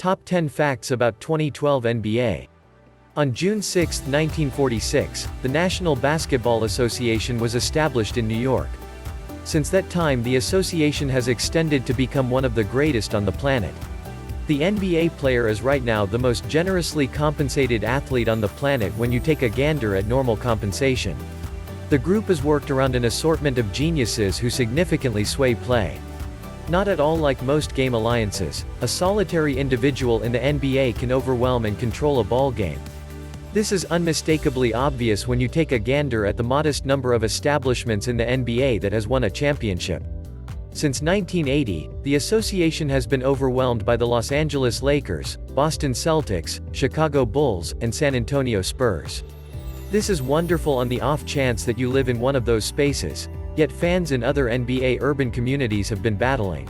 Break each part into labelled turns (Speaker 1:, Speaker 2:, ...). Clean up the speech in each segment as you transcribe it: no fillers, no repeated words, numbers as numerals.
Speaker 1: Top 10 Facts about 2012 NBA. On June 6, 1946, the National Basketball Association was established in New York. Since that time, the association has extended to become one of the greatest on the planet. The NBA player is right now the most generously compensated athlete on the planet when you take a gander at normal compensation. The group has worked around an assortment of geniuses who significantly sway play. Not at all like most game alliances, a solitary individual in the NBA can overwhelm and control a ball game. This is unmistakably obvious when you take a gander at the modest number of establishments in the NBA that has won a championship. Since 1980, the association has been overwhelmed by the Los Angeles Lakers, Boston Celtics, Chicago Bulls, and San Antonio Spurs. This is wonderful on the off chance that you live in one of those spaces, yet fans in other NBA urban communities have been battling.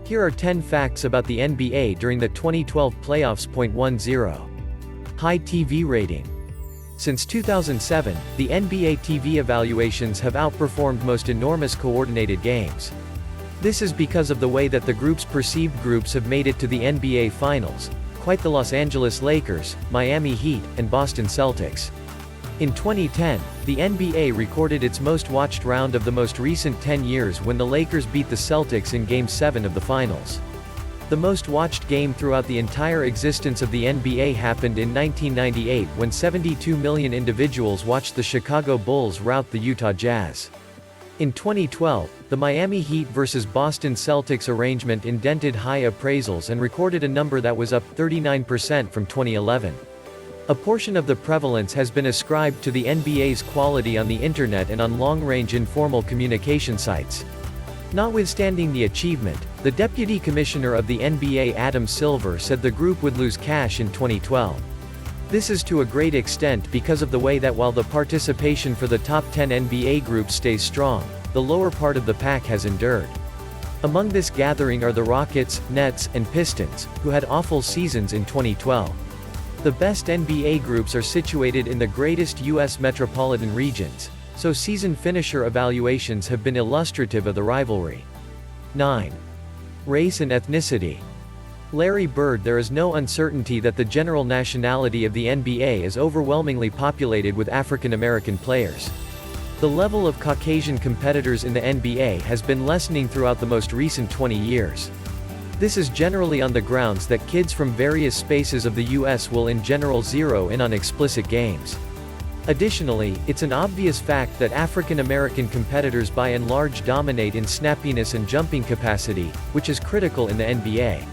Speaker 1: Here are 10 facts about the NBA during the 2012 playoffs. 10. High TV rating. Since 2007, the NBA TV evaluations have outperformed most enormous coordinated games. This is because of the way that the group's perceived groups have made it to the NBA Finals, quite the Los Angeles Lakers, Miami Heat, and Boston Celtics. In 2010, the NBA recorded its most watched round of the most recent 10 years when the Lakers beat the Celtics in Game 7 of the Finals. The most watched game throughout the entire existence of the NBA happened in 1998 when 72 million individuals watched the Chicago Bulls rout the Utah Jazz. In 2012, the Miami Heat vs. Boston Celtics arrangement indented high appraisals and recorded a number that was up 39% from 2011. A portion of the prevalence has been ascribed to the NBA's quality on the internet and on long-range informal communication sites. Notwithstanding the achievement, the Deputy Commissioner of the NBA Adam Silver said the group would lose cash in 2012. This is to a great extent because of the way that while the participation for the top 10 NBA groups stays strong, the lower part of the pack has endured. Among this gathering are the Rockets, Nets, and Pistons, who had awful seasons in 2012. The best NBA groups are situated in the greatest U.S. metropolitan regions, so season finisher evaluations have been illustrative of the rivalry. 9. Race and ethnicity. Larry Bird. There is no uncertainty that the general nationality of the NBA is overwhelmingly populated with African American players. The level of Caucasian competitors in the NBA has been lessening throughout the most recent 20 years. This is generally on the grounds that kids from various spaces of the U.S. will in general zero in on explicit games. Additionally, it's an obvious fact that African American competitors by and large dominate in snappiness and jumping capacity, which is critical in the NBA.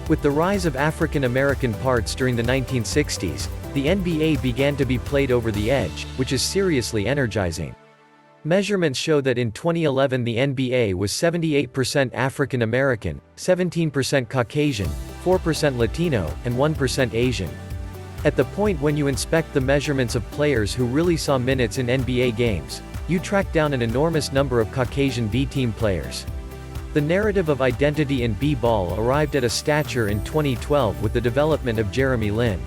Speaker 1: With the rise of African American parts during the 1960s, the NBA began to be played over the edge, which is seriously energizing. Measurements show that in 2011 the NBA was 78% African American, 17% Caucasian, 4% Latino, and 1% Asian. At the point when you inspect the measurements of players who really saw minutes in NBA games, you track down an enormous number of Caucasian B-team players. The narrative of identity in B-ball arrived at a stature in 2012 with the development of Jeremy Lin.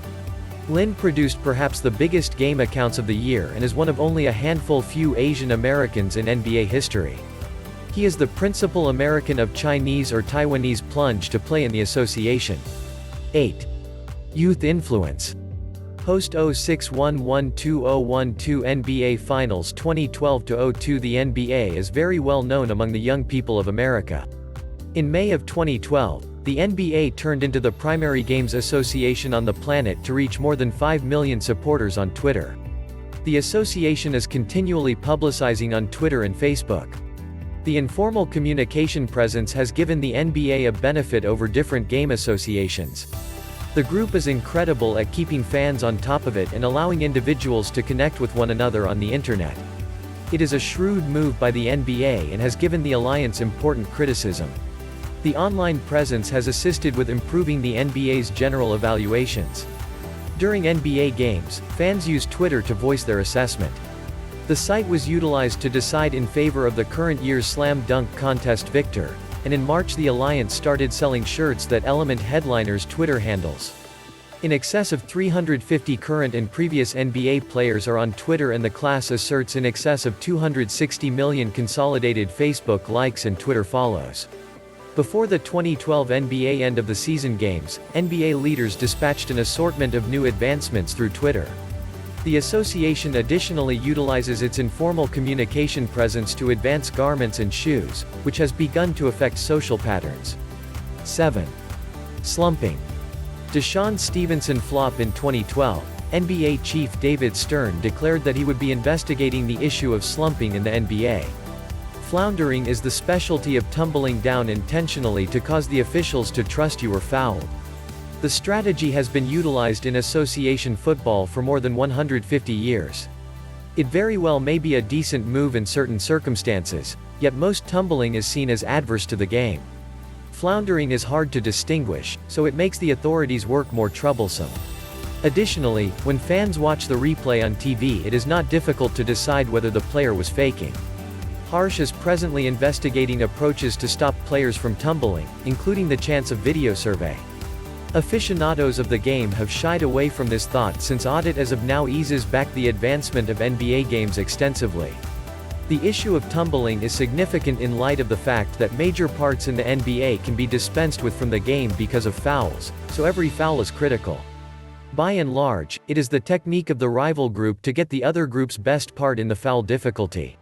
Speaker 1: Lin produced perhaps the biggest game accounts of the year and is one of only a handful few Asian Americans in NBA history. He is the principal American of Chinese or Taiwanese plunge to play in the association. 8. Youth influence. Post 06-11-2012 NBA Finals 2012-02. The NBA is very well known among the young people of America. In May of 2012, the NBA turned into the primary games association on the planet to reach more than 5 million supporters on Twitter. The association is continually publicizing on Twitter and Facebook. The informal communication presence has given the NBA a benefit over different game associations. The group is incredible at keeping fans on top of it and allowing individuals to connect with one another on the internet. It is a shrewd move by the NBA and has given the alliance important criticism. The online presence has assisted with improving the NBA's general evaluations. During NBA games, fans use Twitter to voice their assessment. The site was utilized to decide in favor of the current year's slam dunk contest victor, and in March the alliance started selling shirts that element headliners' Twitter handles. In excess of 350 current and previous NBA players are on Twitter, and the class asserts in excess of 260 million consolidated Facebook likes and Twitter follows. Before the 2012 NBA end-of-the-season games, NBA leaders dispatched an assortment of new advancements through Twitter. The association additionally utilizes its informal communication presence to advance garments and shoes, which has begun to affect social patterns. 7. Slumping. Deshaun Stevenson flop. In 2012, NBA chief David Stern declared that he would be investigating the issue of slumping in the NBA. Floundering is the specialty of tumbling down intentionally to cause the officials to trust you were fouled. The strategy has been utilized in association football for more than 150 years. It very well may be a decent move in certain circumstances, yet most tumbling is seen as adverse to the game. Floundering is hard to distinguish, so it makes the authorities' work more troublesome. Additionally, when fans watch the replay on TV, it is not difficult to decide whether the player was faking. Harsh is presently investigating approaches to stop players from tumbling, including the chance of video survey. Aficionados of the game have shied away from this thought since audit as of now eases back the advancement of NBA games extensively. The issue of tumbling is significant in light of the fact that major parts in the NBA can be dispensed with from the game because of fouls, so every foul is critical. By and large, it is the technique of the rival group to get the other group's best part in the foul difficulty.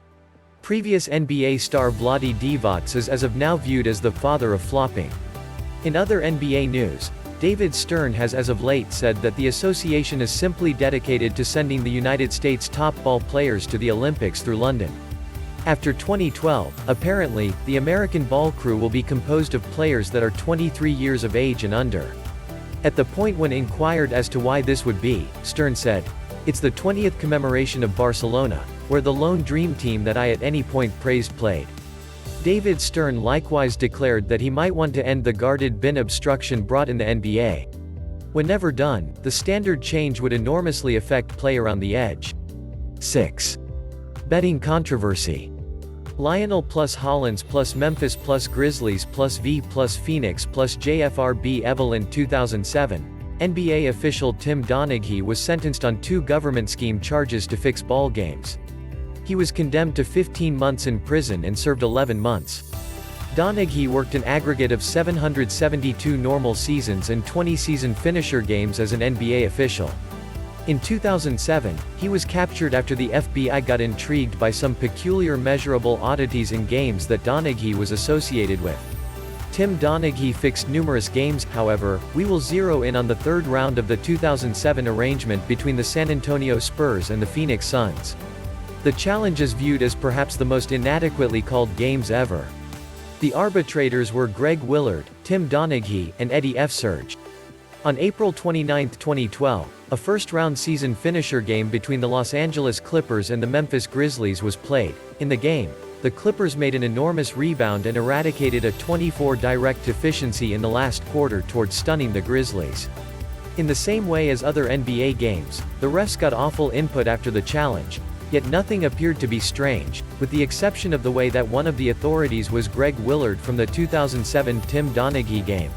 Speaker 1: Previous NBA star Vlade Divac is as of now viewed as the father of flopping. In other NBA news, David Stern has as of late said that the association is simply dedicated to sending the United States top ball players to the Olympics through London. After 2012, apparently, the American ball crew will be composed of players that are 23 years of age and under. At the point when inquired as to why this would be, Stern said, "It's the 20th commemoration of Barcelona, where the lone dream team that I at any point praised played." David Stern likewise declared that he might want to end the guarded bin obstruction brought in the NBA. When never done, the standard change would enormously affect play around the edge. 6. Betting controversy. Lionel plus Hollins plus Memphis plus Grizzlies plus V plus Phoenix plus JFRB Evelyn. 2007, NBA official Tim Donaghy was sentenced on 2 government scheme charges to fix ball games. He was condemned to 15 months in prison and served 11 months. Donaghy worked an aggregate of 772 normal seasons and 20 season finisher games as an NBA official. In 2007, he was captured after the FBI got intrigued by some peculiar measurable oddities in games that Donaghy was associated with. Tim Donaghy fixed numerous games. However, we will zero in on the third round of the 2007 arrangement between the San Antonio Spurs and the Phoenix Suns. The challenge is viewed as perhaps the most inadequately called games ever. The arbitrators were Greg Willard, Tim Donaghy, and Eddie F. Serge. On April 29, 2012, a first-round season finisher game between the Los Angeles Clippers and the Memphis Grizzlies was played. In the game, the Clippers made an enormous rebound and eradicated a 24 direct efficiency in the last quarter towards stunning the Grizzlies. In the same way as other NBA games, the refs got awful input after the challenge, yet nothing appeared to be strange, with the exception of the way that one of the authorities was Greg Willard from the 2007 Tim Donaghy game.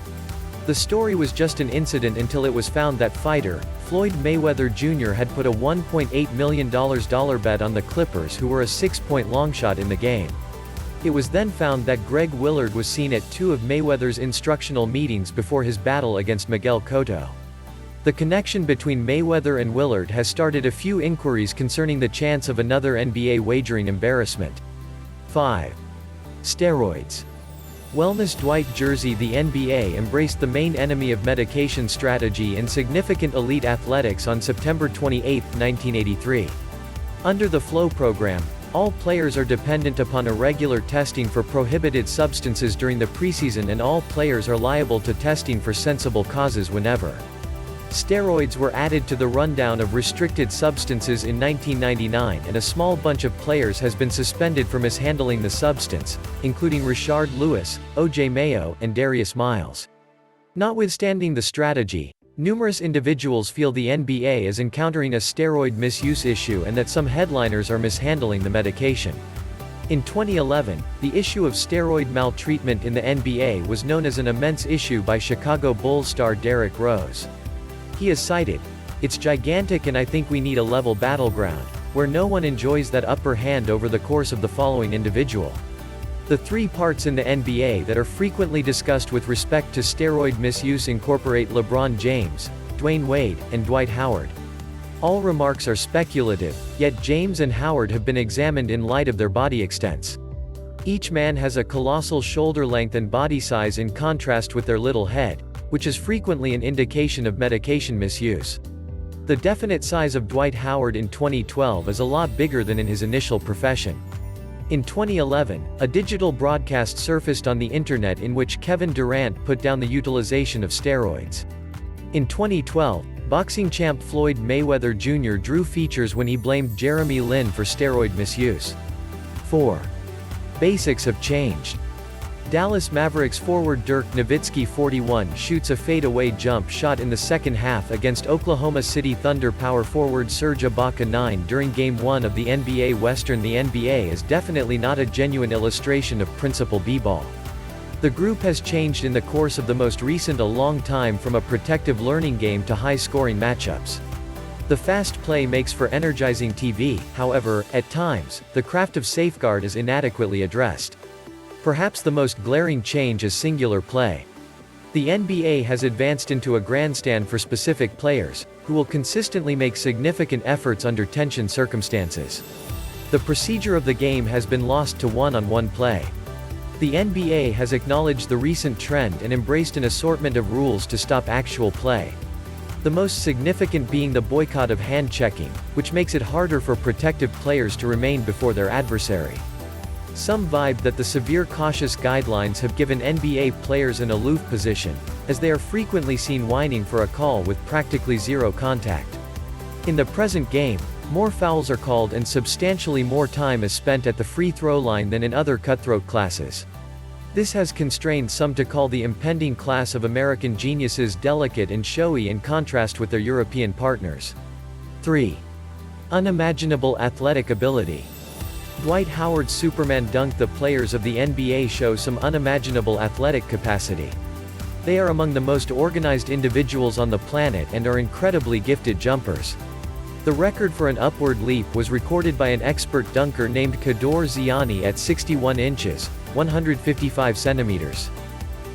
Speaker 1: The story was just an incident until it was found that fighter, Floyd Mayweather Jr. had put a $1.8 million bet on the Clippers, who were a 6-point longshot in the game. It was then found that Greg Willard was seen at 2 of Mayweather's instructional meetings before his battle against Miguel Cotto. The connection between Mayweather and Willard has started a few inquiries concerning the chance of another NBA wagering embarrassment. 5. Steroids. Wellness. Dwight Jersey. The NBA embraced the main enemy of medication strategy in significant elite athletics on September 28, 1983. Under the Flow program, all players are dependent upon irregular testing for prohibited substances during the preseason, and all players are liable to testing for sensible causes whenever. Steroids were added to the rundown of restricted substances in 1999, and a small bunch of players has been suspended for mishandling the substance, including Rashard Lewis, O.J. Mayo, and Darius Miles. Notwithstanding the strategy, numerous individuals feel the NBA is encountering a steroid misuse issue and that some headliners are mishandling the medication. In 2011, the issue of steroid maltreatment in the NBA was known as an immense issue by Chicago Bulls star Derrick Rose. He has cited, "It's gigantic, and I think we need a level battleground, where no one enjoys that upper hand over the course of the following individual. The three parts in the NBA that are frequently discussed with respect to steroid misuse incorporate LeBron James, Dwayne Wade, and Dwight Howard. All remarks are speculative, yet James and Howard have been examined in light of their body extents. Each man has a colossal shoulder length and body size in contrast with their little head, which is frequently an indication of medication misuse. The definite size of Dwight Howard in 2012 is a lot bigger than in his initial profession. In 2011, a digital broadcast surfaced on the internet in which Kevin Durant put down the utilization of steroids. In 2012, boxing champ Floyd Mayweather Jr. drew features when he blamed Jeremy Lin for steroid misuse. 4. Basics have changed. Dallas Mavericks forward Dirk Nowitzki 41 shoots a fadeaway jump shot in the second half against Oklahoma City Thunder power forward Serge Ibaka 9 during Game 1 of the NBA Western. The NBA is definitely not a genuine illustration of principal b-ball. The group has changed in the course of the most recent a long time from a protective learning game to high-scoring matchups. The fast play makes for energizing TV, however, at times, the craft of safeguard is inadequately addressed. Perhaps the most glaring change is singular play. The NBA has advanced into a grandstand for specific players, who will consistently make significant efforts under tension circumstances. The procedure of the game has been lost to one-on-one play. The NBA has acknowledged the recent trend and embraced an assortment of rules to stop actual play. The most significant being the boycott of hand-checking, which makes it harder for protective players to remain before their adversary. Some vibe that the severe cautious guidelines have given NBA players an aloof position, as they are frequently seen whining for a call with practically zero contact. In the present game, more fouls are called and substantially more time is spent at the free throw line than in other cutthroat classes. This has constrained some to call the impending class of American geniuses delicate and showy in contrast with their European partners. 3. Unimaginable athletic ability. Dwight Howard's Superman dunk. The players of the NBA show some unimaginable athletic capacity. They are among the most organized individuals on the planet and are incredibly gifted jumpers. The record for an upward leap was recorded by an expert dunker named Kador Ziani at 61 inches, 155 centimeters.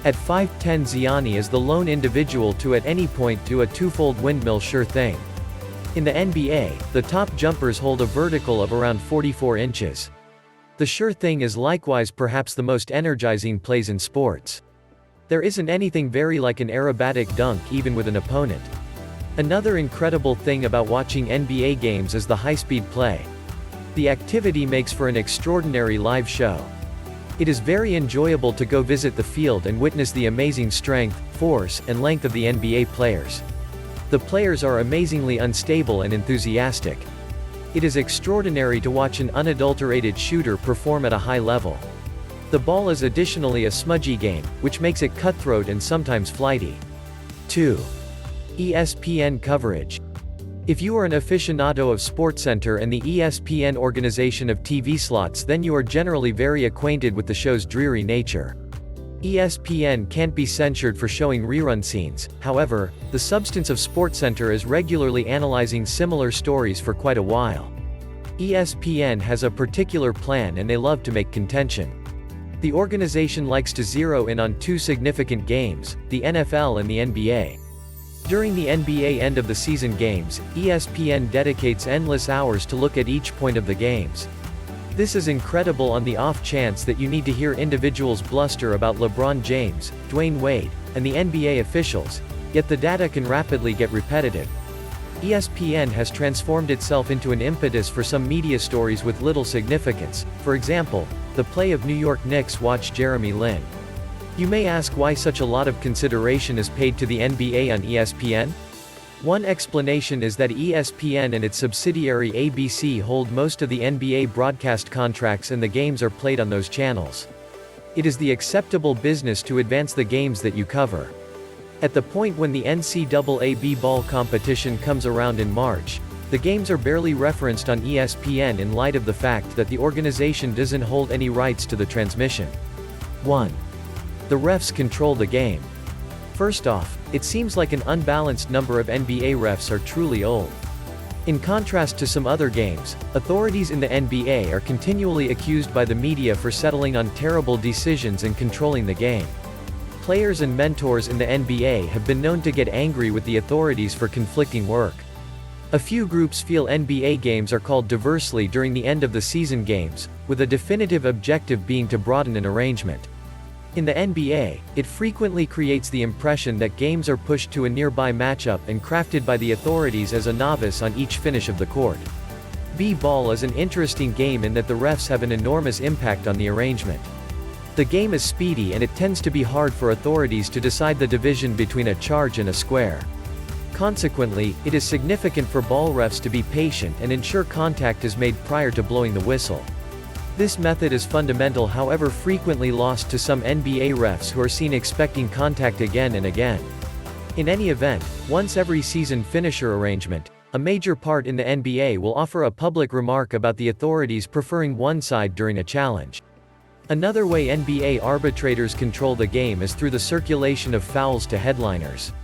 Speaker 1: At 5'10", Ziani is the lone individual to at any point do a twofold windmill sure thing. In the NBA, the top jumpers hold a vertical of around 44 inches. The sure thing is likewise perhaps the most energizing plays in sports. There isn't anything very like an aerobatic dunk even with an opponent. Another incredible thing about watching NBA games is the high-speed play. The activity makes for an extraordinary live show. It is very enjoyable to go visit the field and witness the amazing strength, force, and length of the NBA players. The players are amazingly unstable and enthusiastic. It is extraordinary to watch an unadulterated shooter perform at a high level. The ball is additionally a smudgy game, which makes it cutthroat and sometimes flighty. 2. ESPN coverage. If you are an aficionado of SportsCenter and the ESPN organization of TV slots, then you are generally very acquainted with the show's dreary nature. ESPN can't be censured for showing rerun scenes, however, the substance of SportsCenter is regularly analyzing similar stories for quite a while. ESPN has a particular plan and they love to make contention. The organization likes to zero in on two significant games, the NFL and the NBA. During the NBA end-of-the-season games, ESPN dedicates endless hours to look at each point of the games. This is incredible on the off chance that you need to hear individuals bluster about LeBron James, Dwayne Wade, and the NBA officials, yet the data can rapidly get repetitive. ESPN has transformed itself into an impetus for some media stories with little significance, for example, the play of New York Knicks watch Jeremy Lin. You may ask why such a lot of consideration is paid to the NBA on ESPN? One explanation is that ESPN and its subsidiary ABC hold most of the NBA broadcast contracts and the games are played on those channels. It is the acceptable business to advance the games that you cover. At the point when the NCAA b-ball competition comes around in March, the games are barely referenced on ESPN in light of the fact that the organization doesn't hold any rights to the transmission. 1. The refs control the game. First off, it seems like an unbalanced number of NBA refs are truly old. In contrast to some other games, authorities in the NBA are continually accused by the media for settling on terrible decisions and controlling the game. Players and mentors in the NBA have been known to get angry with the authorities for conflicting work. A few groups feel NBA games are called diversely during the end of the season games, with a definitive objective being to broaden an arrangement. In the NBA, it frequently creates the impression that games are pushed to a nearby matchup and crafted by the authorities as a novice on each finish of the court. B-ball is an interesting game in that the refs have an enormous impact on the arrangement. The game is speedy and it tends to be hard for authorities to decide the division between a charge and a square. Consequently, it is significant for ball refs to be patient and ensure contact is made prior to blowing the whistle. This method is fundamental, however frequently lost to some NBA refs who are seen expecting contact again and again. In any event, once every season finisher arrangement, a major part in the NBA will offer a public remark about the authorities preferring one side during a challenge. Another way NBA arbitrators control the game is through the circulation of fouls to headliners.